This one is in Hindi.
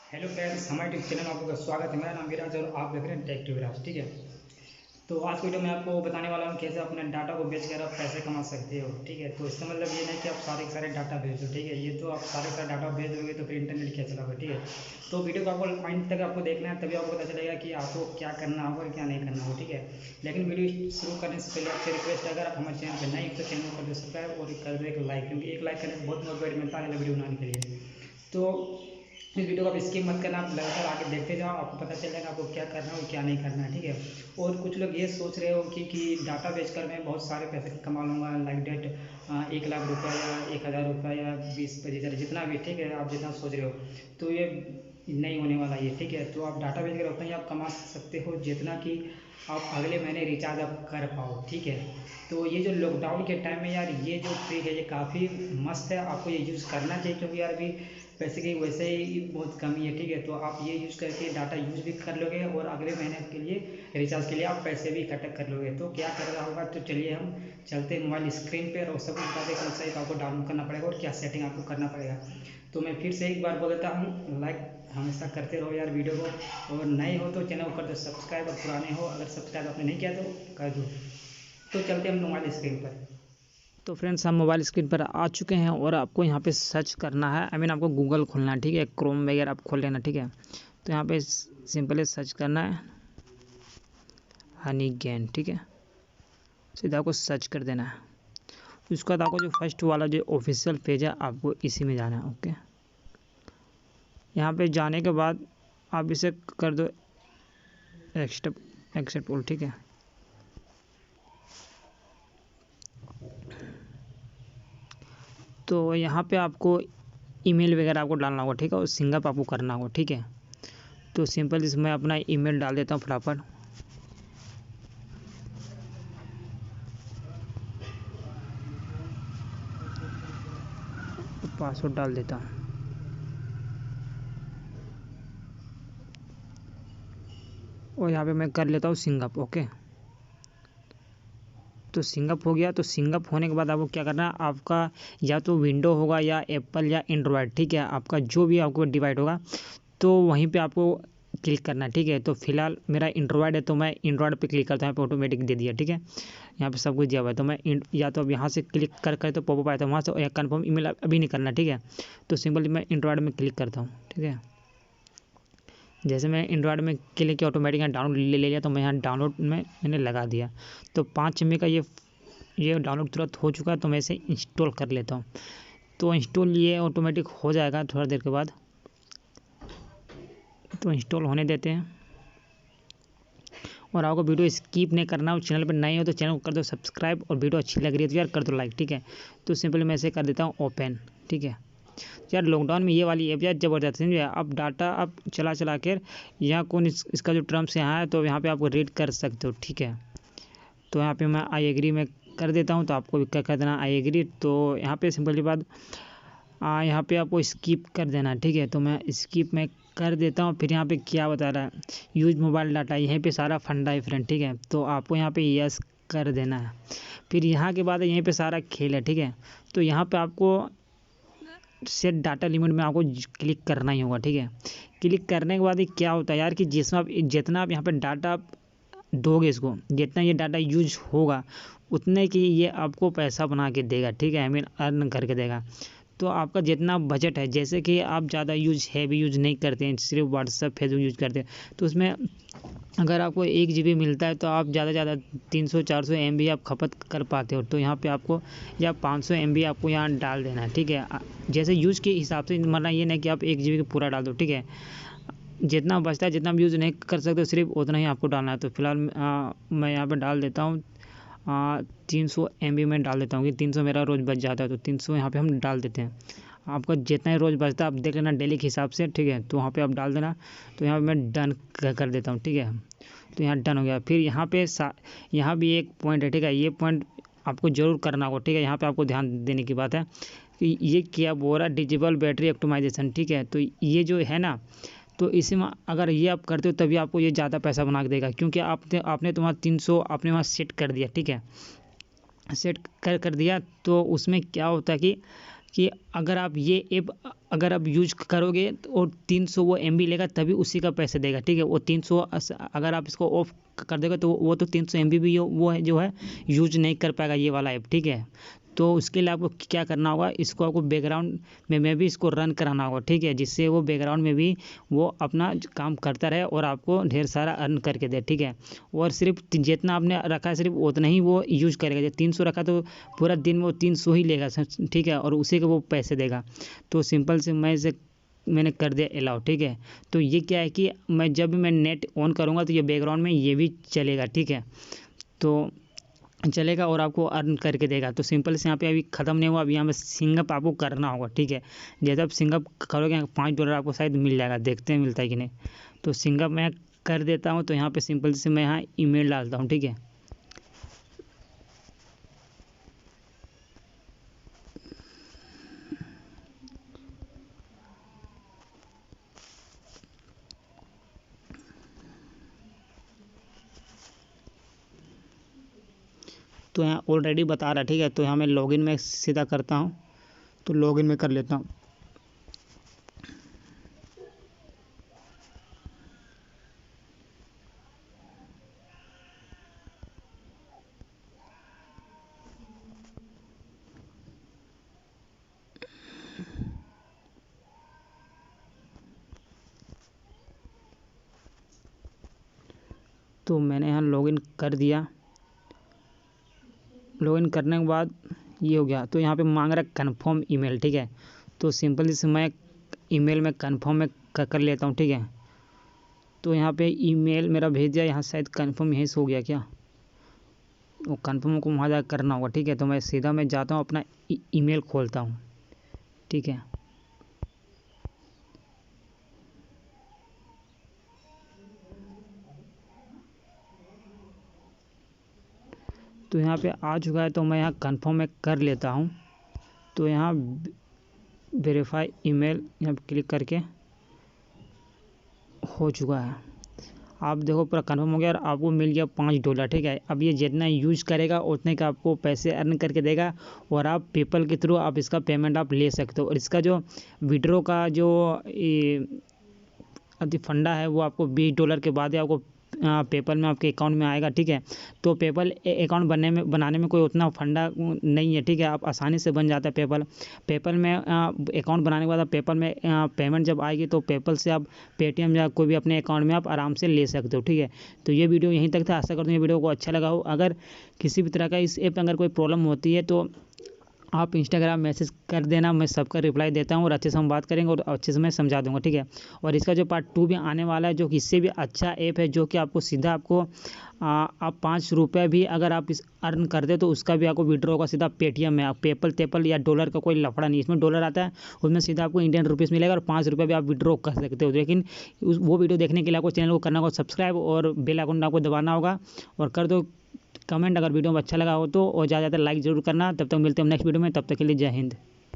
हेलो फ्रेंड्स, हमारे यूट्यूब चैनल में आपका स्वागत है। मेरा नाम विराज और आप देख रहे हैं टेक विराज। ठीक है, तो आज की वीडियो में आपको बताने वाला हूँ कैसे अपने डाटा को बेचकर आप पैसे कमा सकते हो। ठीक है, तो इसका मतलब ये नहीं कि आप सारे के सारे डाटा भेज दो। ठीक है, ये तो आप सारे के सारे डाटा भेज दोगे तो फिर इंटरनेट क्या चलाओगे। ठीक है, तो वीडियो को आपको एंड तक आपको देखना है, तभी आपको पता चलेगा कि आपको क्या करना होगा और क्या नहीं करना होगा। ठीक है, लेकिन वीडियो शुरू करने से पहले आपसे रिक्वेस्ट है, अगर आप हमारे चैनल पर नए तो चैनल को कर दो सब्सक्राइब और कर दो एक लाइक, क्योंकि एक लाइक करने से बहुत मोटिवेट मिलता है वीडियो बनाने के लिए। तो इस वीडियो को आप स्किप मत करना, आप लगातार आगे देखते जाओ, आपको पता चल जाएगा आपको क्या करना है और क्या नहीं करना है। ठीक है, और कुछ लोग ये सोच रहे हो कि डाटा बेचकर मैं बहुत सारे पैसे कमा लूँगा, लाइक डेट 1 लाख रुपये या 1,000 रुपये या 20-25 हज़ार, जितना भी। ठीक है, आप जितना सोच रहे हो तो ये नहीं होने वाला ये। ठीक है, तो आप डाटा बेचकर उतना ही आप कमा सकते हो जितना कि आप अगले महीने रिचार्ज आप कर पाओ। ठीक है, तो ये जो लॉकडाउन के टाइम में यार ये जो ट्रिक है ये काफ़ी मस्त है, आपको ये यूज़ करना चाहिए, क्योंकि यार अभी पैसे की वैसे ही बहुत कमी है। ठीक है, तो आप ये यूज़ करके डाटा यूज़ भी कर लोगे और अगले महीने के लिए रिचार्ज के लिए आप पैसे भी इकट्ठा कर लोगे। तो क्या करना होगा, तो चलिए हम चलते हैं मोबाइल स्क्रीन पर और सब कुछ बता दें कौन सा ऐप आपको डाउनलोड करना पड़ेगा और क्या सेटिंग आपको करना पड़ेगा। तो मैं फिर से एक बार बोल देता हूँ, लाइक हमेशा करते रहो यार वीडियो को, और नए हो तो चैनल को कर दो सब्सक्राइब, और पुराने हो अगर सब्सक्राइब आपने नहीं किया तो कर दो। तो चलते हैं हम मोबाइल स्क्रीन पर। तो फ्रेंड्स, हम मोबाइल स्क्रीन पर आ चुके हैं और आपको यहाँ पे सर्च करना है, आपको गूगल खोलना है। ठीक है, क्रोम वगैरह आप खोल लेना। ठीक है, तो यहाँ पे सिंपली सर्च करना है हनी गेन। ठीक है, सीधा आपको सर्च कर देना है। उसके बाद आपको जो फर्स्ट वाला जो ऑफिशियल पेज है आपको इसी में जाना है। ओके, यहाँ पे जाने के बाद आप इसे कर दो एक्सेप्ट ऑल। ठीक है, तो यहाँ पे आपको ईमेल वगैरह आपको डालना होगा। ठीक है, और सिंगअप आपको करना होगा। ठीक है, तो सिंपल इसमें अपना ईमेल डाल देता हूँ फटाफट। पासवर्ड डाल देता हूँ और यहाँ पे मैं कर लेता हूँ सिंगअप। ओके, तो सिंगअप हो गया। तो सिंगअप होने के बाद आपको क्या करना है, आपका या तो विंडो होगा या एप्पल या एंड्रॉयड। ठीक है, आपका जो भी आपको डिवाइड होगा तो वहीं पे आपको क्लिक करना है। ठीक है, तो फिलहाल मेरा एंड्रॉयड है तो मैं एंड्रॉयड पे क्लिक करता हूँ, यहाँ पे ऑटोमेटिक दे दिया। ठीक है, यहाँ पे सब कुछ दिया हुआ है, तो मैं या तो अब यहाँ से क्लिक कर तो पॉपअप आया था वहाँ से, या कन्फर्म ईमेल अभी नहीं करना। ठीक है, तो सिंपली मैं एंड्रॉयड में क्लिक करता हूँ। ठीक है, जैसे मैं एंड्रॉयड में क्लिक किया ऑटोमेटिक यहाँ डाउनलोड ले लिया, तो मैं यहाँ डाउनलोड में मैंने लगा दिया। तो 5 MB का ये डाउनलोड तुरंत हो चुका है, तो मैं इसे इंस्टॉल कर लेता हूँ। तो इंस्टॉल ये ऑटोमेटिक हो जाएगा थोड़ा देर के बाद, तो इंस्टॉल होने देते हैं। और आपको वीडियो स्किप नहीं करना हो, चैनल पर नए हो तो चैनल को कर दो सब्सक्राइब, और वीडियो अच्छी लग रही है तो यार कर दो लाइक। ठीक है, तो सिंपली मैं इसे कर देता हूँ ओपन। ठीक है, यार लॉकडाउन में ये वाली ऐप यार ज़बरदस्त है। आप डाटा आप चला कर यहाँ कौन इसका जो टर्म्स यहाँ है तो यहाँ पे आप रीड कर सकते हो। ठीक है, तो यहाँ पे मैं आई एग्री में कर देता हूँ, तो आपको भी क्या कर देना आई एग्री। तो यहाँ पे सिंपली बात यहाँ पे आपको स्किप कर देना। ठीक है, तो मैं स्किप में कर देता हूँ। फिर यहाँ पे क्या बता रहा है, यूज मोबाइल डाटा, यहीं पे सारा फंडा है फ्रेंड। ठीक है, तो आपको यहाँ पे यस कर देना है। फिर यहाँ के बाद यहीं पे सारा खेल है। ठीक है, तो यहाँ पे आपको सेट डाटा लिमिट में आपको क्लिक करना ही होगा। ठीक है, क्लिक करने के बाद ये क्या होता है यार कि जितना आप यहाँ पे डाटा दोगे, इसको जितना ये डाटा यूज होगा उतने की ये आपको पैसा बना के देगा। ठीक है, अर्न करके देगा। तो आपका जितना बजट है, जैसे कि आप ज़्यादा हैवी यूज नहीं करते हैं, सिर्फ व्हाट्सएप फेसबुक यूज करते हैं, तो उसमें अगर आपको 1 GB मिलता है तो आप ज़्यादा 300-400 MB आप खपत कर पाते हो। तो यहाँ पे आपको या 500 MB आपको यहाँ डाल देना है। ठीक है, जैसे यूज़ के हिसाब से, मतलब ये नहीं कि आप 1 GB का पूरा डाल दो। ठीक है, जितना बचता है, जितना भी यूज़ नहीं कर सकते सिर्फ उतना ही आपको डालना है। तो फिलहाल मैं यहाँ पे डाल देता हूँ 300 MB में डाल देता हूँ कि 300 मेरा रोज़ बच जाता है, तो 300 यहाँ पे हम डाल देते हैं। आपका जितना ही रोज़ बचता है आप देख लेना डेली के हिसाब से। ठीक है, तो वहाँ पे आप डाल देना। तो यहाँ पे मैं डन कर देता हूँ। ठीक है, तो यहाँ डन हो गया। फिर यहाँ पे यहाँ भी एक पॉइंट है। ठीक है, ये पॉइंट आपको ज़रूर करना होगा। ठीक है, यहाँ पे आपको ध्यान देने की बात है कि ये क्या बोल रहा है, डिजिबल बैटरी ऑप्टिमाइजेशन। ठीक है, तो ये जो है ना, तो इसी में अगर ये आप करते हो तभी आपको ये ज़्यादा पैसा बना के देगा, क्योंकि आपने तुम्हारा 300 आपने वहाँ सेट कर दिया। ठीक है, सेट कर दिया, तो उसमें क्या होता है कि कि अगर आप ये ऐप अगर आप यूज करोगे और 300 वो MB लेगा तभी उसी का पैसे देगा, ठीक है। वो 300 अगर आप इसको ऑफ कर देगा तो वो तो 300 MB भी वो है जो है यूज नहीं कर पाएगा ये वाला ऐप, ठीक है। तो उसके लिए आपको क्या करना होगा, इसको आपको बैकग्राउंड में भी इसको रन कराना होगा, ठीक है, जिससे वो बैकग्राउंड में भी वो अपना काम करता रहे और आपको ढेर सारा अर्न करके दे, ठीक है। और सिर्फ जितना आपने रखा है सिर्फ उतना ही वो यूज करेगा। जब 300 रखा तो पूरा दिन में वो 300 ही लेगा, ठीक है, और उसी को वो पैसे देगा। तो सिंपल से मैंने कर दिया अलाउ, ठीक है। तो ये क्या है कि मैं जब भी मैं नेट ऑन करूँगा तो ये बैकग्राउंड में ये भी चलेगा, ठीक है, तो चलेगा और आपको अर्न करके देगा। तो सिंपल से यहाँ पे अभी ख़त्म नहीं हुआ, अभी यहाँ पे सिंगअप आपको करना होगा, ठीक है। जैसे आप सिंगअप करोगे $5 आपको शायद मिल जाएगा, देखते हैं मिलता है कि नहीं। तो सिंगअप मैं कर देता हूँ। तो यहाँ पे सिंपल से मैं यहाँ ईमेल डालता हूँ, ठीक है। तो यहाँ ऑलरेडी बता रहा है, ठीक है। तो यहाँ मैं लॉगिन में सीधा करता हूँ, तो लॉगिन में कर लेता हूँ। तो मैंने यहाँ लॉगिन कर दिया। लॉगिन करने के बाद ये हो गया। तो यहाँ पे मांग रहा है कन्फर्म ईमेल, ठीक है। तो सिंपल से मैं ईमेल में कन्फर्म में कर लेता हूँ, ठीक है। तो यहाँ पे ईमेल मेरा भेज दिया, यहाँ शायद कन्फर्म यहीं से हो गया क्या, वो कन्फर्म को वहाँ जाकर करना होगा, ठीक है। तो मैं सीधा मैं जाता हूँ अपना ईमेल खोलता हूँ, ठीक है। तो यहाँ पे आ चुका है, तो मैं यहाँ कन्फर्म में कर लेता हूँ। तो यहाँ वेरीफाई ईमेल यहाँ पे क्लिक करके हो चुका है। आप देखो पूरा कन्फर्म हो गया और आपको मिल गया $5, ठीक है। अब ये जितना यूज करेगा उतने का आपको पैसे अर्न करके देगा और आप पेपल के थ्रू आप इसका पेमेंट आप ले सकते हो। और इसका जो विड्रॉ का जो फंडा है वो आपको $20 के बाद ही आपको पेपल में आपके अकाउंट में आएगा, ठीक है। तो पेपल अकाउंट बनाने में कोई उतना फंडा नहीं है, ठीक है। आप आसानी से बन जाता है पेपल में अकाउंट बनाने के बाद आप पेपल में पेमेंट जब आएगी तो पेपल से आप पेटीएम या कोई भी अपने अकाउंट में आप आराम से ले सकते हो, ठीक है। तो ये वीडियो यहीं तक था। आशा करता हूँ ये वीडियो को अच्छा लगा हो। अगर किसी भी तरह का इस ऐप में अगर कोई प्रॉब्लम होती है तो आप इंस्टाग्राम मैसेज कर देना, मैं सबका रिप्लाई देता हूँ और अच्छे से हम बात करेंगे और अच्छे से मैं समझा दूंगा, ठीक है। और इसका जो पार्ट 2 भी आने वाला है, जो कि इससे भी अच्छा ऐप है, जो कि आपको सीधा आपको आप ₹5 भी अगर आप इस अर्न कर दे तो उसका भी आपको विड्रॉ का सीधा पेटीएम में, आप पेपल या डॉलर का कोई लफड़ा नहीं। इसमें डॉलर आता है, उसमें सीधा आपको इंडियन रुपीज़ मिलेगा और ₹5 भी आप विड्रॉ कर सकते हो। लेकिन वो वीडियो देखने के लिए आपको चैनल को करना होगा सब्सक्राइब और बेल आइकन आपको दबाना होगा और कर दो कमेंट अगर वीडियो में अच्छा लगा हो तो, और ज़्यादा लाइक ज़रूर करना। तब तक मिलते हैं नेक्स्ट वीडियो में, तब तक के लिए जय हिंद।